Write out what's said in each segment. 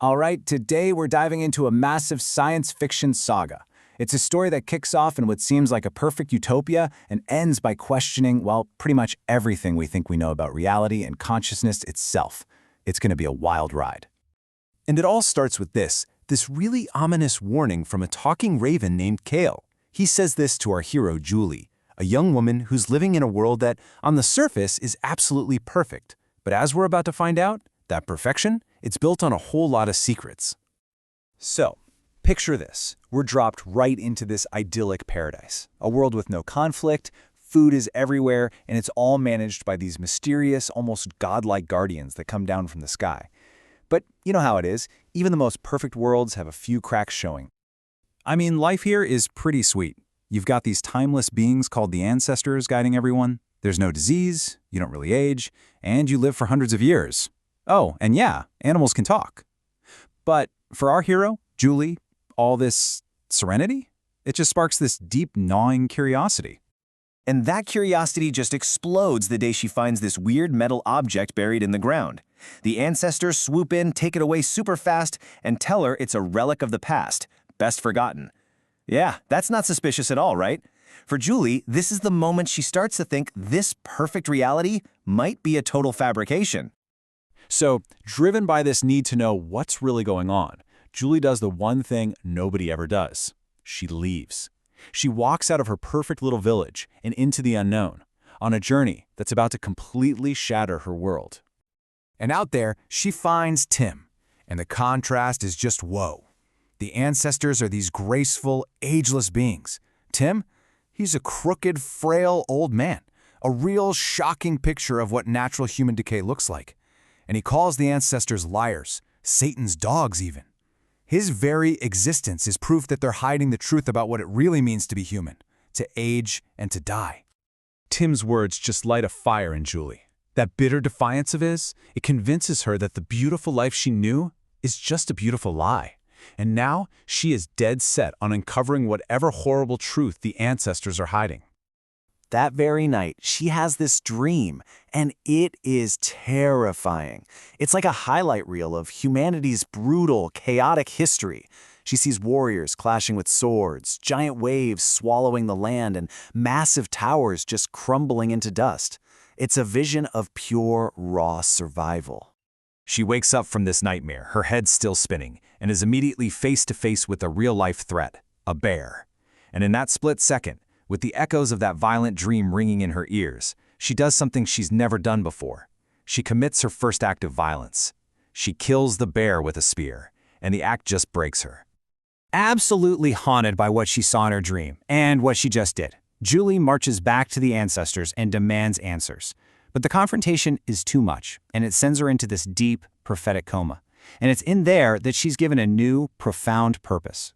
All right, today we're diving into a massive science fiction saga. It's a story that kicks off in what seems like a perfect utopia and ends by questioning, well, pretty much everything we think we know about reality and consciousness itself. It's going to be a wild ride. And it all starts with this really ominous warning from a talking raven named Kale. He says this to our hero, Julie, a young woman who's living in a world that, on the surface, is absolutely perfect. But as we're about to find out, that perfection, it's built on a whole lot of secrets. So, picture this. We're dropped right into this idyllic paradise. A world with no conflict, food is everywhere, and it's all managed by these mysterious, almost godlike guardians that come down from the sky. But you know how it is. Even the most perfect worlds have a few cracks showing. I mean, life here is pretty sweet. You've got these timeless beings called the ancestors guiding everyone. There's no disease, you don't really age, and you live for hundreds of years. Oh, and yeah, animals can talk. But for our hero, Julie, all this serenity, it just sparks this deep, gnawing curiosity. And that curiosity just explodes the day she finds this weird metal object buried in the ground. The ancestors swoop in, take it away super fast, and tell her it's a relic of the past, best forgotten. Yeah, that's not suspicious at all, right? For Julie, this is the moment she starts to think this perfect reality might be a total fabrication. So, driven by this need to know what's really going on, Julie does the one thing nobody ever does. She leaves. She walks out of her perfect little village and into the unknown, on a journey that's about to completely shatter her world. And out there, she finds Tim, and the contrast is just whoa. The ancestors are these graceful, ageless beings. Tim, he's a crooked, frail old man, a real shocking picture of what natural human decay looks like. And he calls the ancestors liars, Satan's dogs even. His very existence is proof that they're hiding the truth about what it really means to be human, to age and to die. Tim's words just light a fire in Julie. That bitter defiance of his, it convinces her that the beautiful life she knew is just a beautiful lie. And now she is dead set on uncovering whatever horrible truth the ancestors are hiding. That very night, she has this dream, and it is terrifying. It's like a highlight reel of humanity's brutal, chaotic history. She sees warriors clashing with swords, giant waves swallowing the land, and massive towers just crumbling into dust. It's a vision of pure, raw survival. She wakes up from this nightmare, her head still spinning, and is immediately face to face with a real-life threat, a bear. And in that split second, with the echoes of that violent dream ringing in her ears, she does something she's never done before. She commits her first act of violence. She kills the bear with a spear, and the act just breaks her. Absolutely haunted by what she saw in her dream, and what she just did, Julie marches back to the ancestors and demands answers. But the confrontation is too much, and it sends her into this deep, prophetic coma. And it's in there that she's given a new, profound purpose.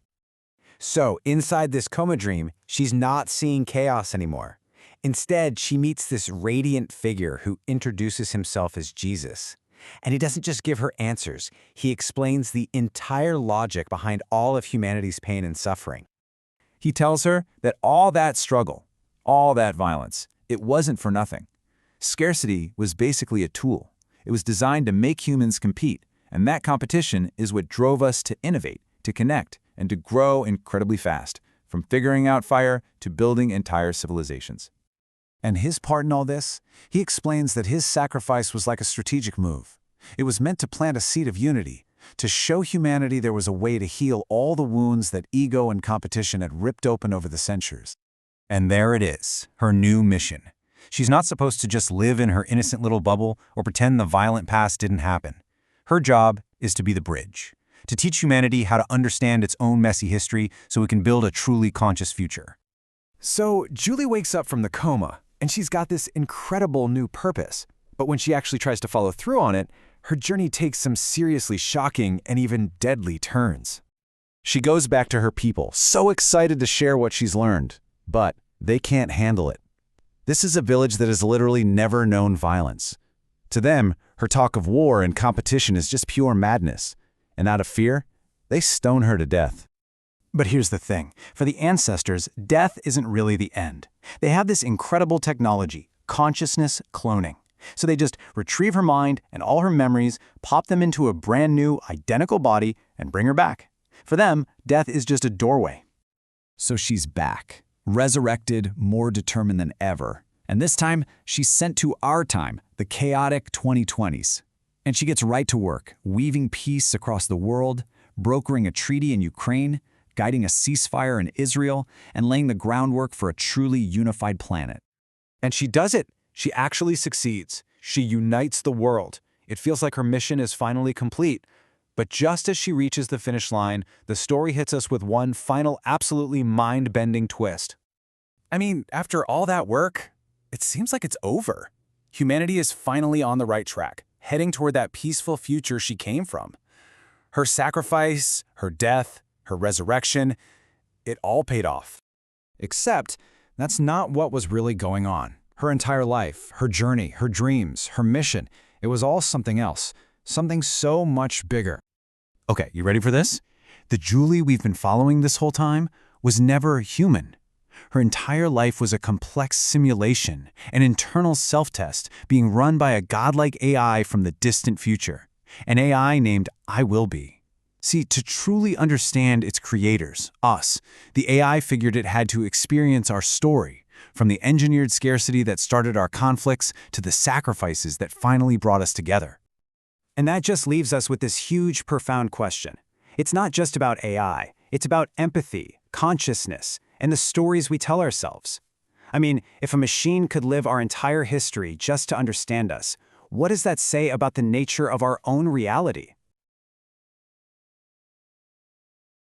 So, inside this coma dream, she's not seeing chaos anymore. Instead, she meets this radiant figure who introduces himself as Jesus. And he doesn't just give her answers, he explains the entire logic behind all of humanity's pain and suffering. He tells her that all that struggle, all that violence, it wasn't for nothing. Scarcity was basically a tool. It was designed to make humans compete, and that competition is what drove us to innovate, to connect, and to grow incredibly fast, from figuring out fire to building entire civilizations. And his part in all this? He explains that his sacrifice was like a strategic move. It was meant to plant a seed of unity, to show humanity there was a way to heal all the wounds that ego and competition had ripped open over the centuries. And there it is, her new mission. She's not supposed to just live in her innocent little bubble or pretend the violent past didn't happen. Her job is to be the bridge, to teach humanity how to understand its own messy history so it can build a truly conscious future. So, Julie wakes up from the coma, and she's got this incredible new purpose. But when she actually tries to follow through on it, her journey takes some seriously shocking and even deadly turns. She goes back to her people, so excited to share what she's learned, but they can't handle it. This is a village that has literally never known violence. To them, her talk of war and competition is just pure madness, and out of fear, they stone her to death. But here's the thing. For the ancestors, death isn't really the end. They have this incredible technology, consciousness cloning. So they just retrieve her mind and all her memories, pop them into a brand new, identical body, and bring her back. For them, death is just a doorway. So she's back, resurrected, more determined than ever. And this time, she's sent to our time, the chaotic 2020s. And she gets right to work, weaving peace across the world, brokering a treaty in Ukraine, guiding a ceasefire in Israel, and laying the groundwork for a truly unified planet. And she does it. She actually succeeds. She unites the world. It feels like her mission is finally complete. But just as she reaches the finish line, the story hits us with one final, absolutely mind-bending twist. I mean, after all that work, it seems like it's over. Humanity is finally on the right track, heading toward that peaceful future she came from. Her sacrifice, her death, her resurrection, it all paid off. Except, that's not what was really going on. Her entire life, her journey, her dreams, her mission, it was all something else, something so much bigger. Okay, you ready for this? The Julie we've been following this whole time was never human. Her entire life was a complex simulation, an internal self-test being run by a godlike AI from the distant future, an AI named I Will Be. See, to truly understand its creators, us, the AI figured it had to experience our story, from the engineered scarcity that started our conflicts to the sacrifices that finally brought us together. And that just leaves us with this huge, profound question. It's not just about AI. It's about empathy, consciousness, and the stories we tell ourselves. I mean, if a machine could live our entire history just to understand us, what does that say about the nature of our own reality?